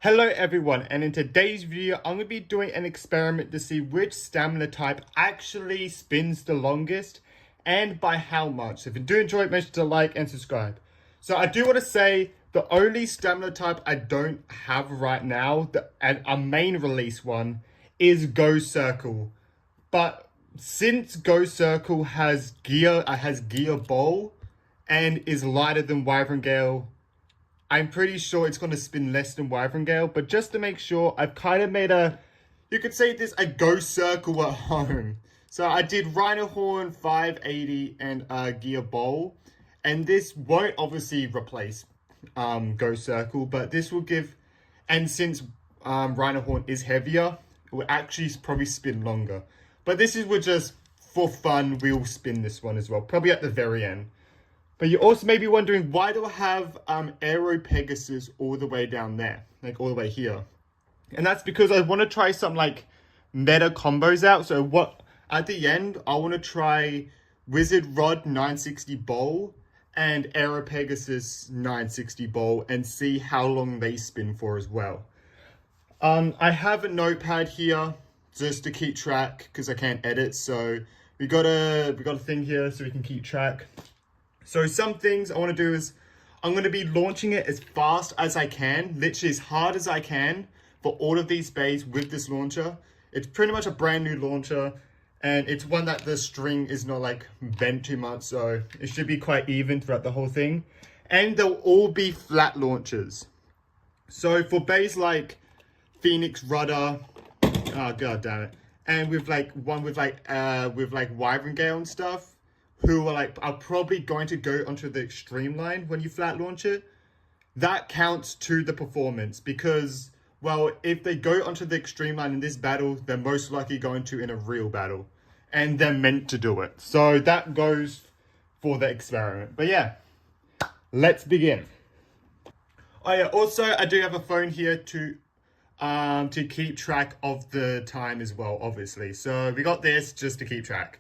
Hello everyone, and in today's video I'm going to be doing an experiment to see which stamina type actually spins the longest and by how much. So if you do enjoy it, make sure to like and subscribe. So I do want to say the only stamina type I don't have right now, a main release one, is Go Circle. But since Go Circle has gear bowl and is lighter than Wyvern Gale, I'm pretty sure it's going to spin less than Wyvern Gale, but just to make sure, I've kind of made you could say this, a Go Circle at home. So I did Rhino Horn, 580, and Gear Bowl. And this won't obviously replace Go Circle, but this will give, and since Rhino Horn is heavier, it will actually probably spin longer. But this is just for fun, we'll spin this one as well, probably at the very end. But you also may be wondering, why do I have Aero Pegasus all the way down there? Like all the way here. And that's because I want to try some like meta combos out. So at the end, I want to try Wizard Rod 960 Bowl and Aero Pegasus 960 Bowl and see how long they spin for as well. I have a notepad here just to keep track because I can't edit. So we got a thing here so we can keep track. So some things I want to do is I'm going to be launching it as fast as I can, literally as hard as I can for all of these bays with this launcher. It's pretty much a brand new launcher and it's one that the string is not like bent too much, so it should be quite even throughout the whole thing. And they'll all be flat launchers. So for bays like Phoenix, Rudder, oh god damn it, and with like one with like Wyvern Gale and stuff, who are probably going to go onto the extreme line when you flat launch it, that counts to the performance because, well, if they go onto the extreme line in this battle, they're most likely going to in a real battle. And they're meant to do it. So that goes for the experiment. But yeah, let's begin. Oh yeah, also I do have a phone here to keep track of the time as well, obviously. So we got this just to keep track.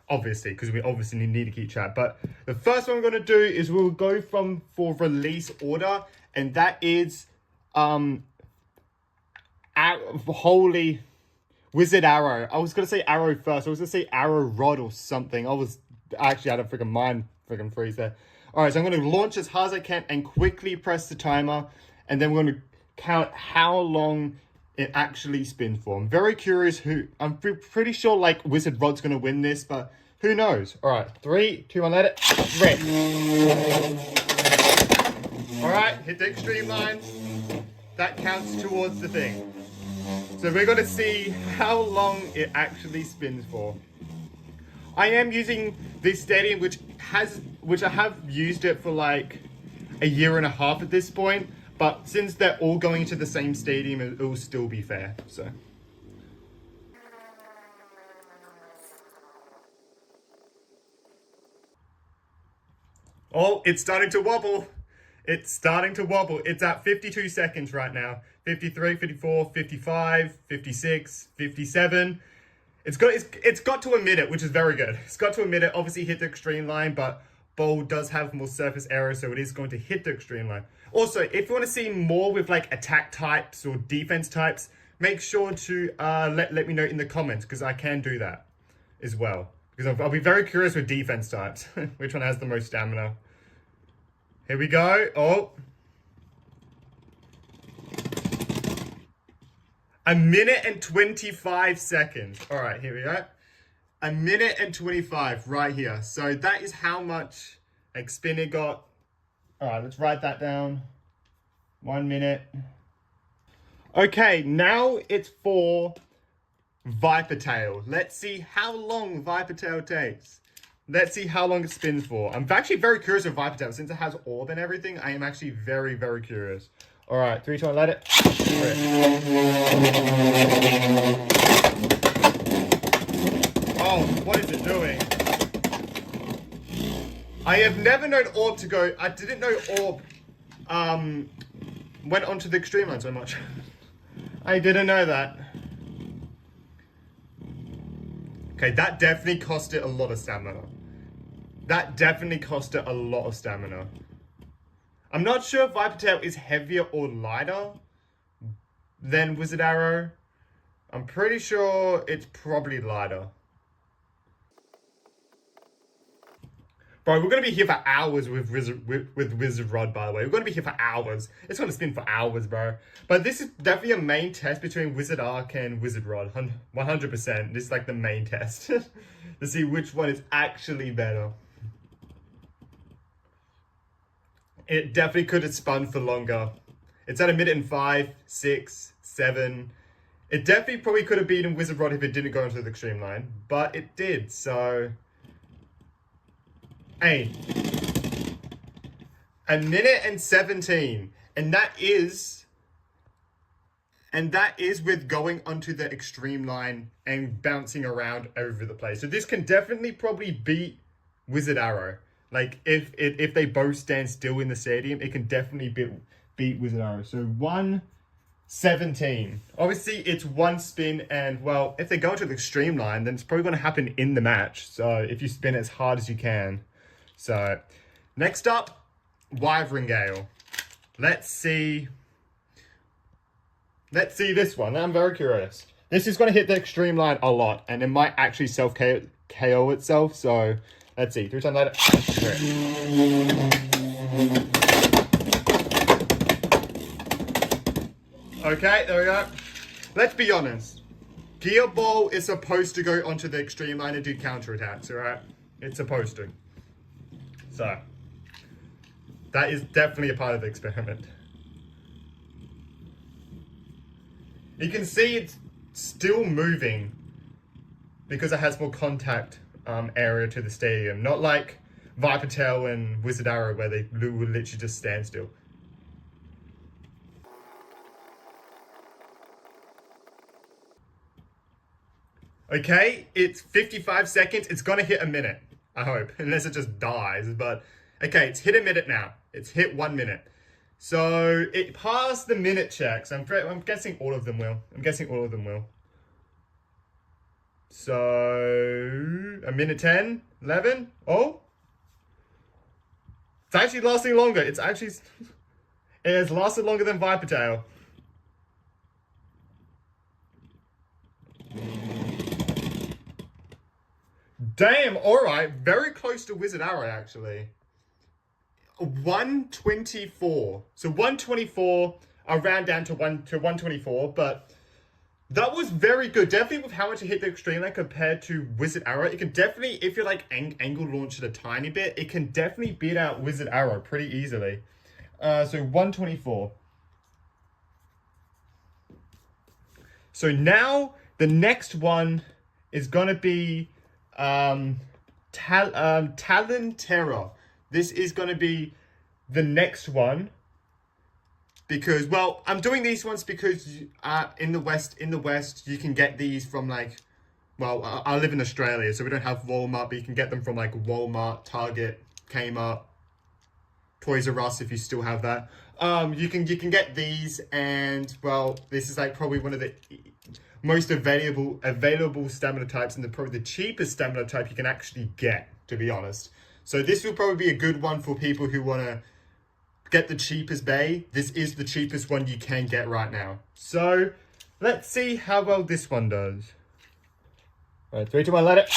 Obviously, because we obviously need to keep track. But the first one we're going to do is we'll go for release order, and that is holy Wizard Aero. I was going to say Aero first. I was going to say Aero Rod or something. I actually had a freaking mind freeze there. All right, so I'm going to launch as hard as I can and quickly press the timer, and then we're going to count how long it actually spins for. I'm very curious I'm pretty sure like Wizard Rod's going to win this, but who knows? All right, 3, 2, 1, let it rip. All right, hit the extreme lines. That counts towards the thing. So we're going to see how long it actually spins for. I am using this stadium, which I have used it for like a year and a half at this point. But since they're all going to the same stadium, it will still be fair, so. Oh, it's starting to wobble. It's starting to wobble. It's at 52 seconds right now. 53, 54, 55, 56, 57. It's got to a minute, which is very good. It's got to a minute, obviously hit the extreme line, but Bowl does have more surface area, so it is going to hit the extreme line. Also, if you want to see more with like attack types or defense types, make sure to let me know in the comments, because I can do that as well. Because I'll be very curious with defense types, which one has the most stamina. Here we go. Oh. 1 minute and 25 seconds. All right, here we go. 1 minute and 25 right here. So that is how much like spin it got. All right, let's write that down. 1 minute. Okay, now it's for Viper Tail. Let's see how long Viper Tail takes. Let's see how long it spins for. I'm actually very curious with Viper Tail. Since it has orb and everything, I am actually very, very curious. All right, 3, 2, 1, let it. Oh, what is it doing? I have never known orb to go. I didn't know orb went onto the extreme line so much. I didn't know that. Okay, that definitely cost it a lot of stamina. That definitely cost it a lot of stamina. I'm not sure if Viper Tail is heavier or lighter, than Wizard Aero. I'm pretty sure it's probably lighter. Bro, we're going to be here for hours with Wizard Rod, by the way. We're going to be here for hours. It's going to spin for hours, bro. But this is definitely a main test between Wizard Arc and Wizard Rod. 100%. This is like the main test. To see which one is actually better. It definitely could have spun for longer. It's at 1:05, 6, 7. It definitely probably could have beaten Wizard Rod if it didn't go into the extreme line. But it did, so... Hey, 1:17, and that is with going onto the extreme line and bouncing around over the place. So this can definitely probably beat Wizard Aero. Like if they both stand still in the stadium, it can definitely beat Wizard Aero. So 1:17. Obviously, it's one spin, and well, if they go into the extreme line, then it's probably going to happen in the match. So if you spin as hard as you can. So, next up, Wyvern Gale. Let's see this one. I'm very curious. This is going to hit the extreme line a lot, and it might actually self-KO itself. So, let's see. 3 times later. Okay, there we go. Let's be honest. Gear Ball is supposed to go onto the extreme line and do counterattacks, alright? It's supposed to. So, that is definitely a part of the experiment. You can see it's still moving because it has more contact area to the stadium. Not like Viper Tail and Wizard Aero where they would literally just stand still. Okay, it's 55 seconds. It's going to hit a minute. I hope, unless it just dies, but okay, it's hit a minute now. It's hit 1 minute. So it passed the minute checks. I'm guessing all of them will. So, 1:10, 11, oh. It's actually lasting longer. It has lasted longer than Viper Tail. Damn, alright. Very close to Wizard Aero, actually. 124. So 124, I ran down to 124, but that was very good. Definitely with how much it hit the extreme line compared to Wizard Aero. It can definitely, if you like angle launch it a tiny bit, it can definitely beat out Wizard Aero pretty easily. So 124. So now the next one is gonna be Talon Ptera. This is going to be the next one because, well, I'm doing these ones because in the West you can get these from like, well, I live in Australia, so we don't have Walmart, but you can get them from like Walmart, Target, Kmart, Toys R Us if you still have that. You can get these, and well, this is like probably one of the most available stamina types, and probably the cheapest stamina type you can actually get, to be honest. So this will probably be a good one for people who want to get the cheapest bay. This is the cheapest one you can get right now. So let's see how well this one does. All right, 3, 2, 1, let it.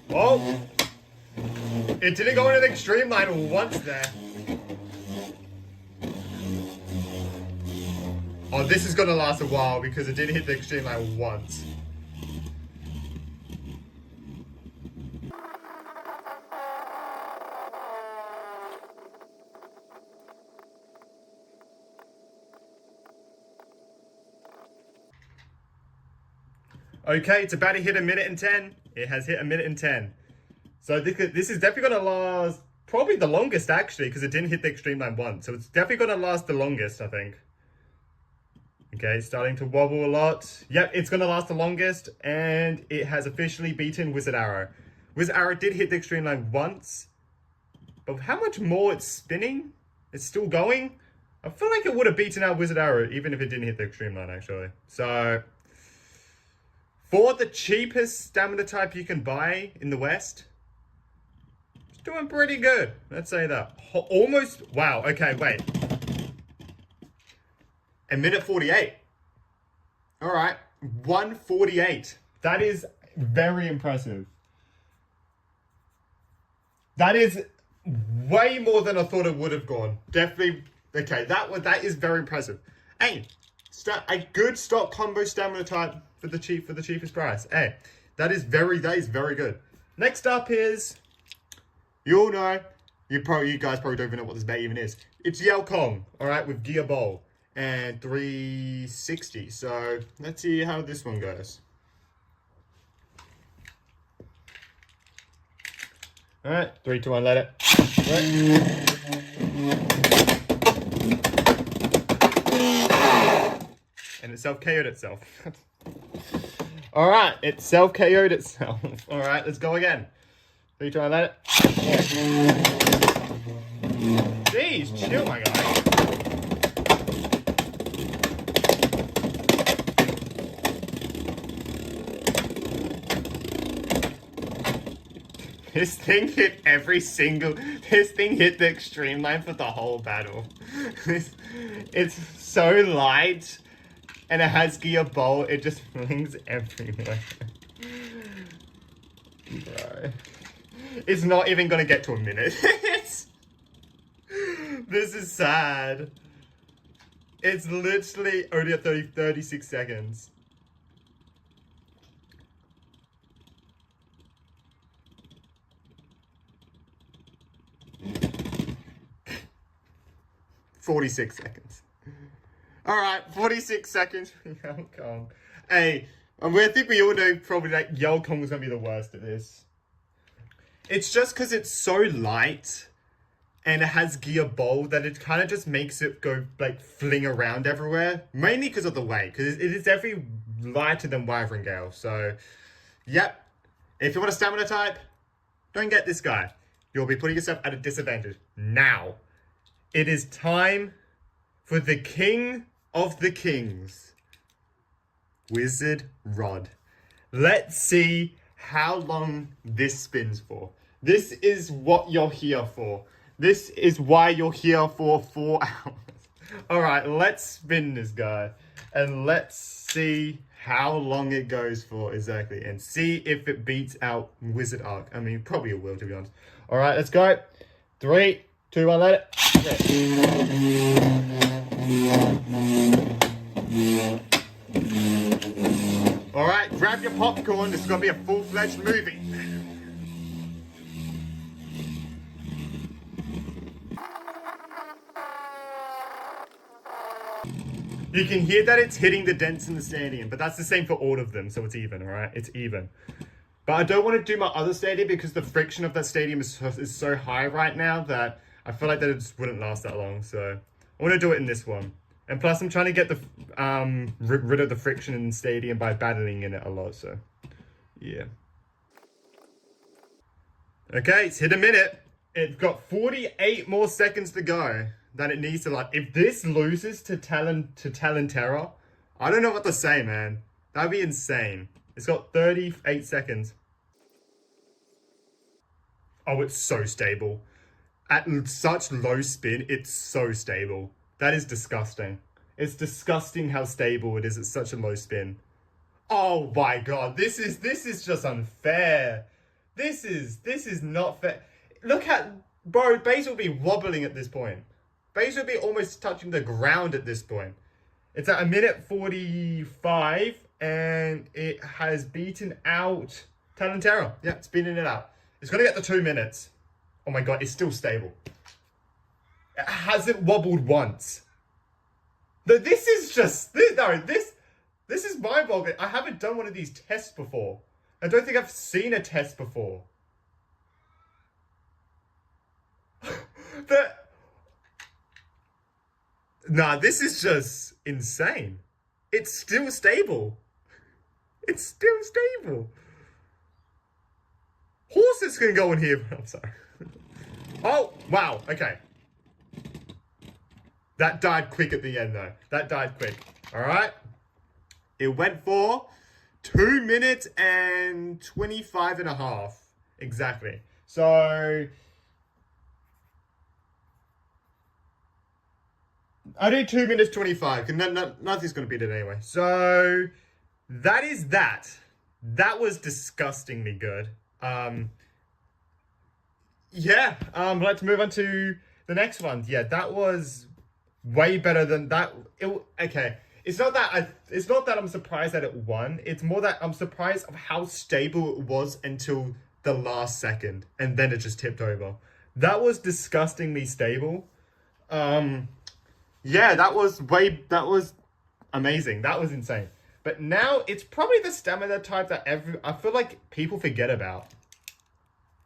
Oh, it didn't go into the extreme line once there. Oh, this is going to last a while because it did hit the extreme line once. Okay, it's about to hit 1:10. It has hit 1:10. So this is definitely going to last probably the longest, actually, because it didn't hit the extreme line once. So it's definitely going to last the longest, I think. Okay, starting to wobble a lot. Yep, it's going to last the longest, and it has officially beaten Wizard Aero. Wizard Aero did hit the extreme line once, but how much more it's spinning? It's still going? I feel like it would have beaten out Wizard Aero, even if it didn't hit the extreme line, actually. So, for the cheapest stamina type you can buy in the West, it's doing pretty good. Let's say that. Almost, wow, okay, wait. A minute 48. All right, 1:48. That is very impressive. That is way more than I thought it would have gone. Definitely. Okay, that is very impressive. Hey, a good stock combo stamina type for the cheapest price. Hey, that is very good. Next up is, you all know, you guys probably don't even know what this bait even is. It's Yao Kong, all right, with Gear Bowl and 360. So let's see how this one goes. All right, 3, 2, 1, let it. And it self-KO'd itself. All right, it self-KO'd itself. All right, let's go again. 3, 2, 1, let it. Jeez, chill, my guy. This thing hit the extreme line for the whole battle. It's so light, and it has gear bolt, it just flings everywhere. Bro. It's not even gonna get to a minute. This is sad. It's literally only at 36 seconds. $46 seconds. All right, 46 seconds for Yao Kong. Hey, I think we all know probably that Yao Kong was gonna be the worst at this. It's just because it's so light and it has gear bowl that it kind of just makes it go like fling around everywhere. Mainly because of the weight, because it is definitely lighter than Wyvern Gale. So, yep. If you want a stamina type, don't get this guy. You'll be putting yourself at a disadvantage. Now, it is time for the king of the kings, Wizard Rod. Let's see how long this spins for. This is what you're here for. This is why you're here for 4 hours. All right, let's spin this guy and let's see how long it goes for exactly and see if it beats out Wizard Arc. I mean, probably it will, to be honest. All right, let's go. 3, 2, 1, let it. All right, grab your popcorn. This is gonna be a full-fledged movie. You can hear that it's hitting the dents in the stadium, but that's the same for all of them, so it's even, all right? It's even. But I don't want to do my other stadium because the friction of that stadium is so high right now that I feel like that it just wouldn't last that long. So I want to do it in this one. And plus I'm trying to get the rid of the friction in the stadium by battling in it a lot, so yeah. Okay, it's hit a minute. It's got 48 more seconds to go than it needs to. Like, if this loses to Talon Ptera, I don't know what to say, man. That'd be insane. It's got 38 seconds. Oh, it's so stable. At such low spin, it's so stable. That is disgusting. It's disgusting how stable it is at such a low spin. Oh my god, this is just unfair. This is not fair. Look at, bro, base will be wobbling at this point. Base will be almost touching the ground at this point. It's at a minute 45 and it has beaten out Talon Ptera. Yeah, it's beating it out. It's gonna get the 2 minutes. Oh my god, it's still stable. It hasn't wobbled once. This is mind-boggling. I haven't done one of these tests before. I don't think I've seen a test before. Nah, this is just insane. It's still stable. It's still stable. Horses can go in here. I'm sorry. Oh, wow. Okay. That died quick at the end, though. That died quick. All right. It went for 2 minutes and 25 and a half. Exactly. So I do 2 minutes 25. Nothing's going to beat it anyway. So that is that. That was disgustingly good. Yeah. Let's move on to the next one. Yeah, that was way better than that. Okay. It's not that I'm surprised that it won. It's more that I'm surprised of how stable it was until the last second, and then it just tipped over. That was disgustingly stable. Yeah, that was amazing. That was insane. But now it's probably the stamina type that I feel like people forget about.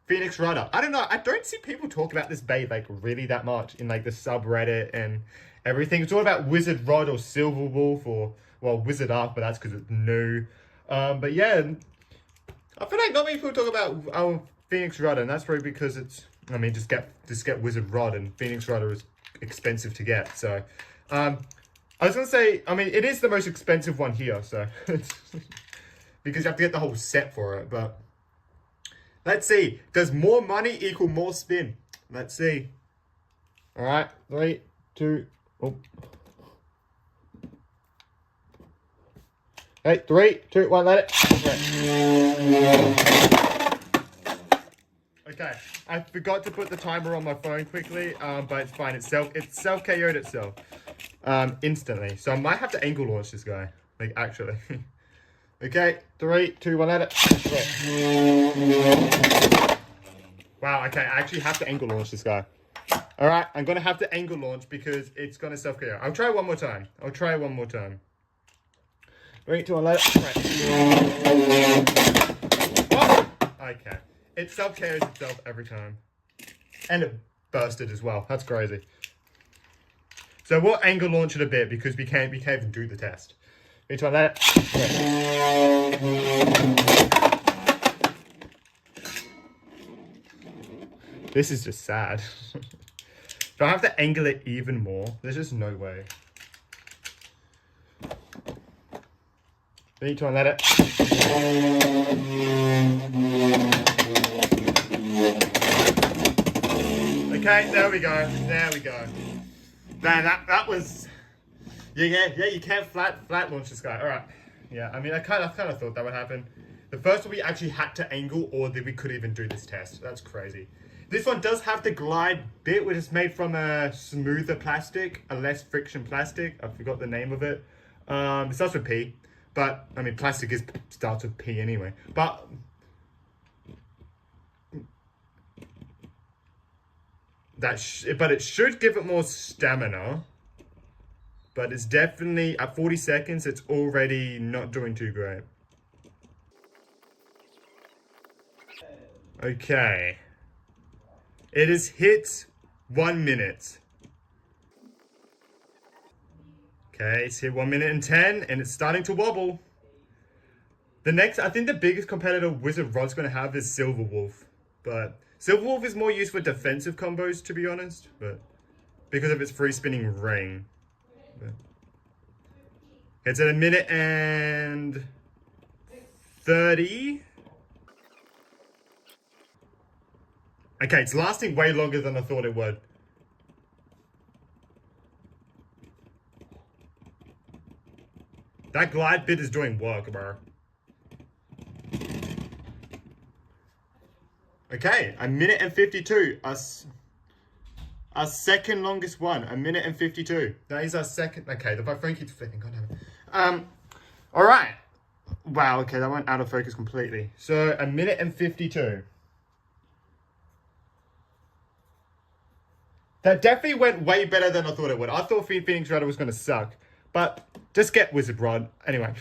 Phoenix Rudder. I don't know. I don't see people talk about this bait like really that much in like the subreddit and everything. It's all about Wizard Rod or Silver Wolf or, well, Wizard Arc, but that's because it's new. But yeah, I feel like not many people talk about our Phoenix Rudder, and that's probably because it's, I mean, just get Wizard Rod, and Phoenix Rudder is expensive to get. So, I was gonna say, I mean, it is the most expensive one here, so because you have to get the whole set for it. But let's see, does more money equal more spin? Let's see. All right, 3, 2, oh. Hey, 3, 2, 1, let it. Okay, I forgot to put the timer on my phone quickly, but it's fine. It's self KO'd itself instantly. So I might have to angle launch this guy, like actually. Okay, 3, 2, 1, let it. Wow. Okay, I actually have to angle launch this guy. All right, I'm gonna have to angle launch because it's gonna self KO. I'll try one more time. 3, 2, 1, let it. Oh! Okay. It self-KOs itself every time. And it bursted as well. That's crazy. So we'll angle launch it a bit because we can't even do the test. 3, 2, 1, let it. This is just sad. Do I have to angle it even more? There's just no way. 3, 2, 1, let it. Okay, there we go. Man, that was, yeah, you can't flat launch this guy. All right, yeah, I mean, I kind of thought that would happen. The first one we actually had to angle, or that we could even do this test. That's crazy. This one does have the glide bit, which is made from a smoother plastic, a less friction plastic. I forgot the name of it. It starts with P, but I mean, plastic starts with P anyway. But but it should give it more stamina. But it's definitely, at 40 seconds, it's already not doing too great. Okay. It has hit 1 minute. Okay, it's hit 1 minute and 10, and it's starting to wobble. The next, I think the biggest competitor Wizard Rod's going to have is Silver Wolf. But Silver Wolf is more used for defensive combos, to be honest. But because of its free spinning ring. But it's at 1 minute and 30. Okay, it's lasting way longer than I thought it would. That glide bit is doing work, bro. Okay, 1 minute and 52. Our second longest one, 1 minute and 52. That is our second. Okay, my phone keeps flipping. God damn it. All right. Wow. Okay, that went out of focus completely. So 1 minute and 52. That definitely went way better than I thought it would. I thought Phoenix Rudder was going to suck, but just get Wizard Rod anyway.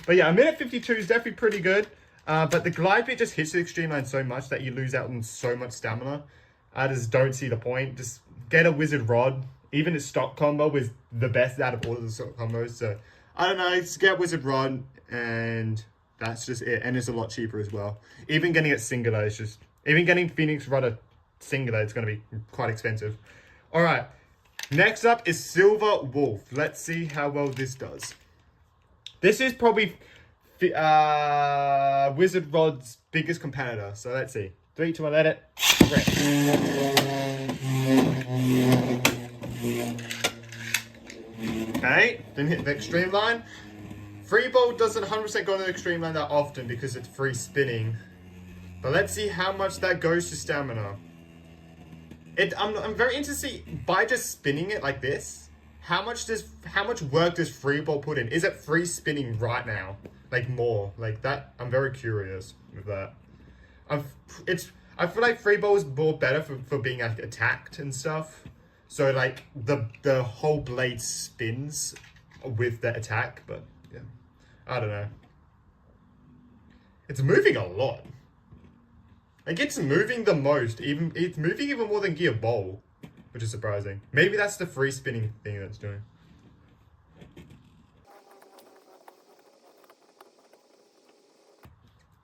But yeah, 1 minute 52 is definitely pretty good. But the glide bit just hits the extreme line so much that you lose out on so much stamina. I just don't see the point. Just get a Wizard Rod. Even its stock combo is the best out of all of the stock combos. So, I don't know. Just get Wizard Rod, and that's just it. And it's a lot cheaper as well. Even getting it singular is just... Even getting Phoenix Rudder singular, it's going to be quite expensive. All right. Next up is Silver Wolf. Let's see how well this does. This is probably... Wizard Rod's biggest competitor. So let's see. 3, 2, 1, let it. Okay, didn't hit the extreme line. Free ball doesn't 100% go on the extreme line that often because it's free spinning. But let's see how much that goes to stamina. I'm very interested to see, by just spinning it like this, how much work does free ball put in? Is it free spinning right now? Like more, like that? I'm very curious with that. I feel like free ball is more better for being like attacked and stuff. So like the whole blade spins with the attack, but yeah, I don't know. It's moving a lot. Like it's moving the most, it's moving even more than Gear Bowl, which is surprising. Maybe that's the free spinning thing that's doing.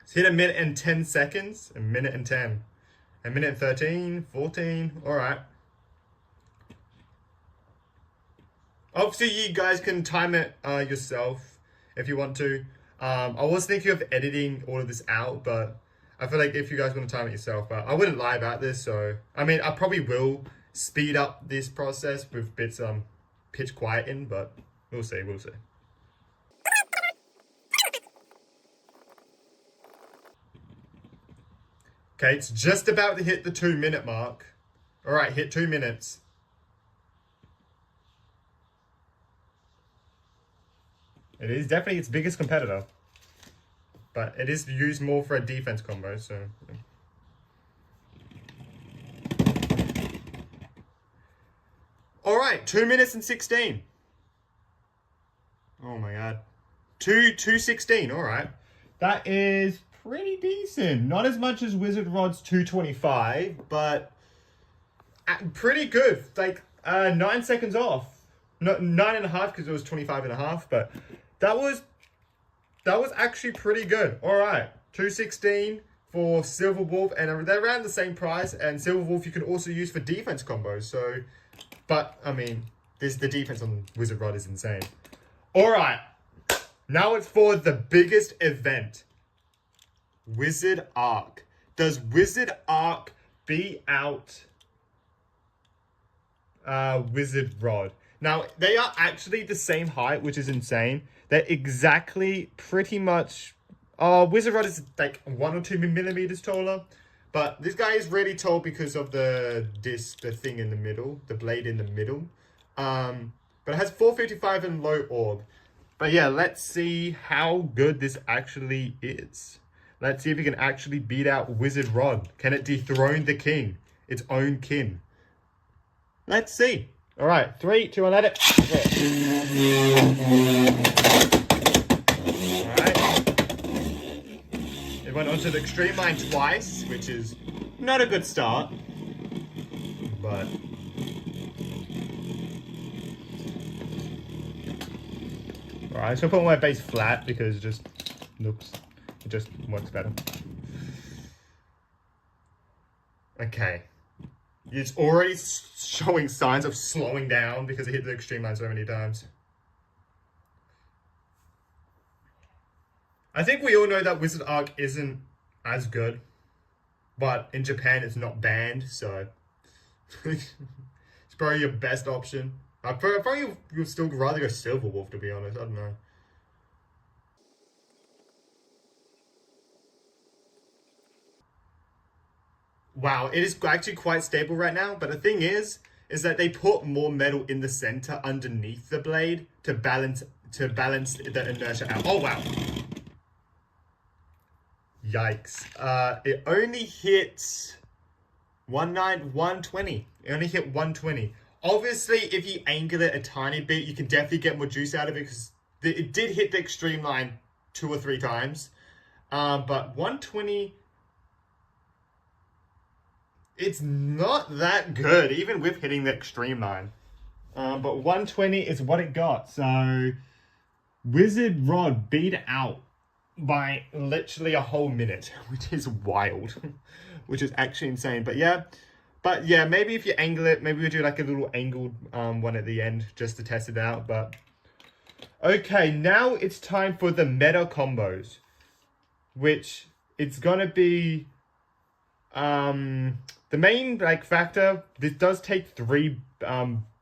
It's hit 1 minute and 10 seconds, 1 minute and 10, 1 minute and 13, 14, all right. Obviously, you guys can time it yourself if you want to. I was thinking of editing all of this out, but I feel like if you guys want to time it yourself, but I wouldn't lie about this. So, I mean, I probably will speed up this process with bits pitch quiet in, but we'll see, we'll see. Okay, it's just about to hit the 2 minute mark. All right, hit 2 minutes. It is definitely its biggest competitor, but it is used more for a defense combo, so. All right, 2 minutes and 16. Oh my God. 2:16, all right. That is pretty decent. Not as much as Wizard Rod's 2:25, but pretty good. Like 9 seconds off. No, 9.5 because it was 25.5, but that was actually pretty good. All right, 2:16 for Silver Wolf, and they're around the same price. And Silver Wolf you can also use for defense combos. So, but I mean, the defense on Wizard Rod is insane. All right, now it's for the biggest event. Wizard Arc. Does Wizard Arc beat out Wizard Rod? Now, they are actually the same height, which is insane. They're exactly pretty much... Wizard Rod is like 1 or 2 millimeters taller. But this guy is really tall because of the thing in the middle. The blade in the middle. But it has 455 and low orb. But yeah, let's see how good this actually is. Let's see if it can actually beat out Wizard Rod. Can it dethrone the king? Its own kin? Let's see. All right, 3, 2, 1, let it. All right. It went onto the extreme line twice, which is not a good start. But all right, so I put my base flat because it just works better. Okay. It's already showing signs of slowing down because it hit the extreme line so many times. I think we all know that Wizard Arc isn't as good, but in Japan it's not banned, so it's probably your best option. I probably would still rather go Silver Wolf, to be honest. I don't know. Wow, it is actually quite stable right now, but the thing is that they put more metal in the center underneath the blade to balance the inertia out. Oh wow. Yikes. It only hit 120. It only hit 120. Obviously, if you angle it a tiny bit, you can definitely get more juice out of it because it did hit the extreme line 2 or 3 times. But 120... it's not that good, even with hitting the extreme line. But 120 is what it got. So, Wizard Rod beat out by literally a whole minute, which is wild. Which is actually insane. But yeah, maybe if you angle it, maybe we do like a little angled one at the end just to test it out. But okay, now it's time for the meta combos, which it's gonna be... the main factor, this does take 3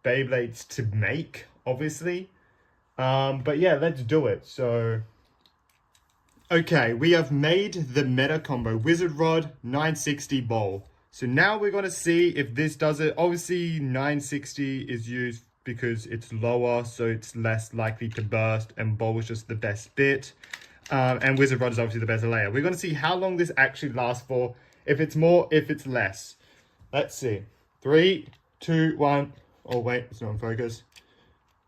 Beyblades to make, obviously. But yeah, let's do it. So, okay, we have made the meta combo Wizard Rod 960 bowl. So now we're going to see if this does it. Obviously 960 is used because it's lower, so it's less likely to burst, and bowl is just the best bit. And Wizard Rod is obviously the better layer. We're going to see how long this actually lasts for, if it's more, if it's less. Let's see. 3, 2, 1. Oh wait, it's not in focus.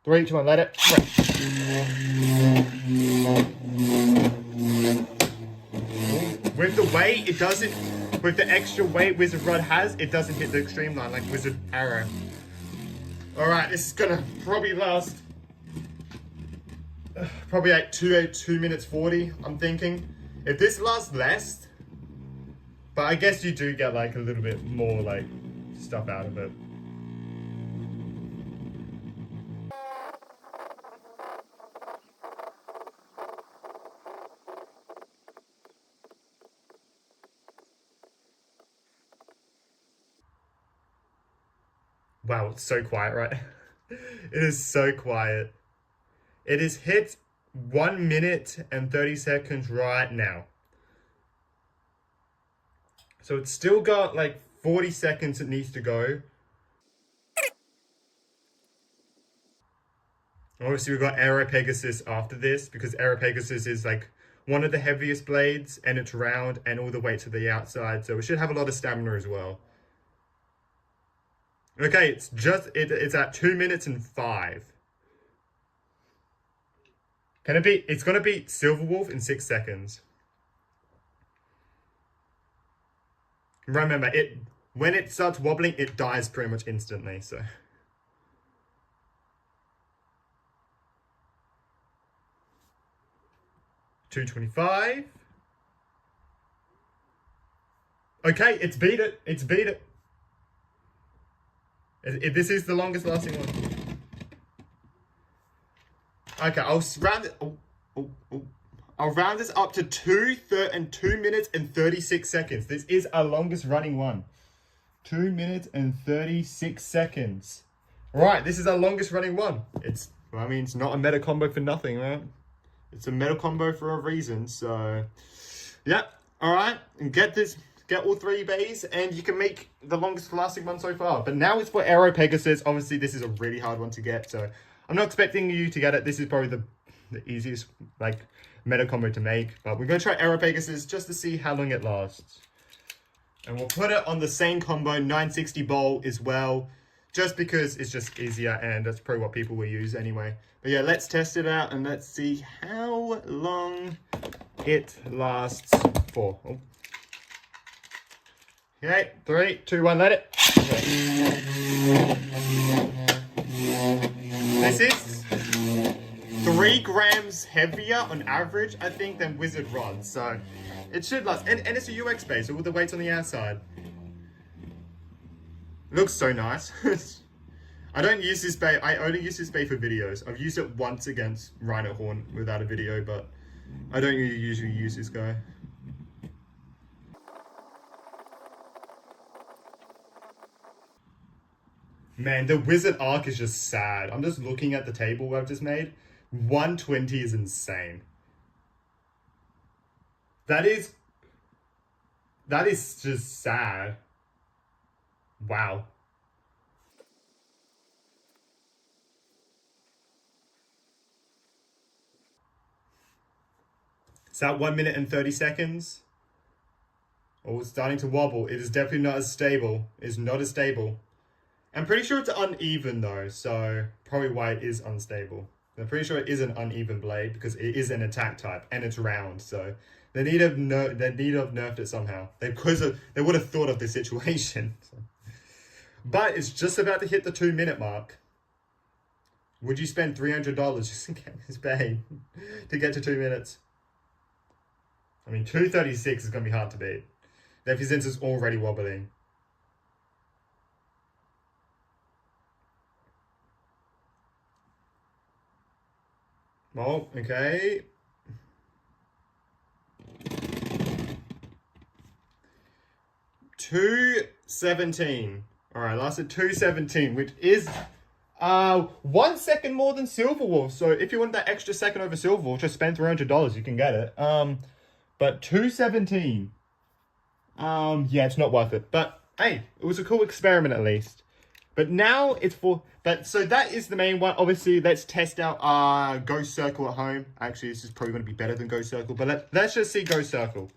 3, 2, 1, let it. With the weight, it doesn't, with the extra weight Wizard Rod has, it doesn't hit the extreme line like Wizard Aero. Alright, this is gonna probably last, probably like 2 minutes 40, I'm thinking. If this lasts less, but I guess you do get like a little bit more like stuff out of it. Wow, it's so quiet, right? It is so quiet. It is hit 1 minute and 30 seconds right now. So it's still got like 40 seconds it needs to go. Obviously, we've got Aero Pegasus after this, because Aero Pegasus is like one of the heaviest blades, and it's round, and all the weight to the outside, so it should have a lot of stamina as well. Okay, it's at 2 minutes and 5. Can it be? It's gonna beat Silverwolf in 6 seconds. Remember, when it starts wobbling, it dies pretty much instantly, so. $2.25. Okay, it's beat it. It's beat it. This is the longest lasting one. Okay, I'll round it. I'll round this up to 2 minutes and 36 seconds. This is our longest running one. 2 minutes and 36 seconds. Right, this is our longest running one. It's not a meta combo for nothing, right? It's a meta combo for a reason, so yeah. Alright, and get all 3 bays, and you can make the longest lasting one so far. But now it's for Aero Pegasus. Obviously, this is a really hard one to get, so I'm not expecting you to get it. This is probably the easiest like meta combo to make. But we're gonna try Aero Pegasus just to see how long it lasts. And we'll put it on the same combo 960 bowl as well, just because it's just easier, and that's probably what people will use anyway. But yeah, let's test it out and let's see how long it lasts for. Oh. Okay, 3, 2, 1, let it. This is 3 grams heavier on average, I think, than Wizard Rod. So it should last. And it's a UX base, so all the weight's on the outside. Looks so nice. I don't use this bay. I only use this bay for videos. I've used it once against Rhino Horn without a video, but I don't usually use this guy. Man, the Wizard Arc is just sad. I'm just looking at the table I've just made. 120 is insane. That is just sad. Wow. It's at 1 minute and 30 seconds. Oh, it's starting to wobble. It is definitely not as stable. It is not as stable. I'm pretty sure it's uneven though, so probably why it is unstable. I'm pretty sure it is an uneven blade because it is an attack type and it's round, so they need to have nerfed it somehow. They would have thought of this situation. So. But it's just about to hit the 2 minute mark. Would you spend $300 just to get this bay to get to 2 minutes? I mean, 236 is going to be hard to beat. The Epicenter's already wobbling. Oh, okay. $217. All right, lasted $217, which is 1 second more than Silverwolf. So if you want that extra second over Silverwolf, just spend $300. You can get it. But 217. Yeah, it's not worth it. But hey, it was a cool experiment at least. But now it's for. But so that is the main one. Obviously, let's test out Ghost Circle at home. Actually, this is probably going to be better than Ghost Circle. But let's just see Ghost Circle.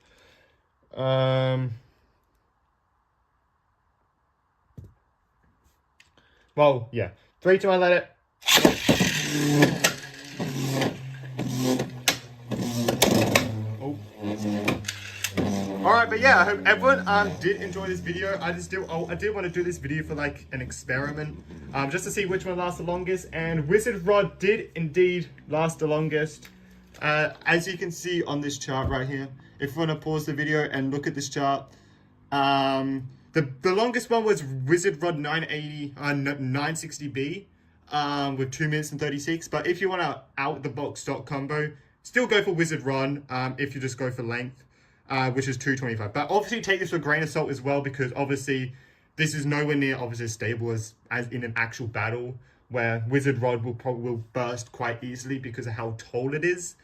Well, yeah. 3, 2, 1, let it. Oh. Alright, but yeah, I hope everyone did enjoy this video. I did want to do this video for like an experiment. Just to see which one lasts the longest. And Wizard Rod did indeed last the longest. As you can see on this chart right here. If you want to pause the video and look at this chart. The longest one was Wizard Rod 960B with 2 minutes and 36. But if you want to out the box stock combo, still go for Wizard Rod if you just go for length, which is 225. But obviously take this with a grain of salt as well, because obviously this is nowhere near obviously as stable as in an actual battle, where Wizard Rod will burst quite easily because of how tall it is.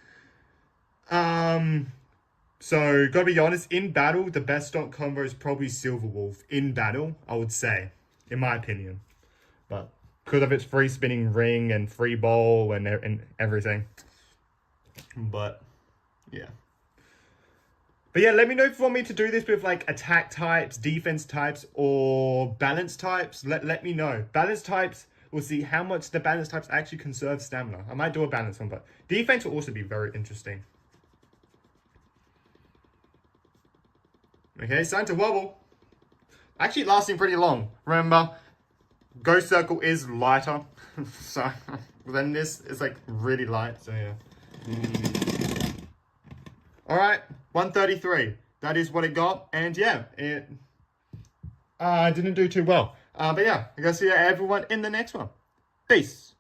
So, gotta be honest, in battle, the best stock combo is probably Silverwolf. In battle, I would say, in my opinion. But, because of its free spinning ring and free ball and everything. But, yeah. But yeah, let me know if you want me to do this with like attack types, defense types, or balance types. Let me know. Balance types, we'll see how much the balance types actually conserve stamina. I might do a balance one, but defense will also be very interesting. Okay, starting to wobble. Actually lasting pretty long. Remember, Ghost Circle is lighter. So, then this is like really light. So, yeah. Alright, 133. That is what it got. And yeah, it didn't do too well. But yeah, I guess see everyone in the next one. Peace.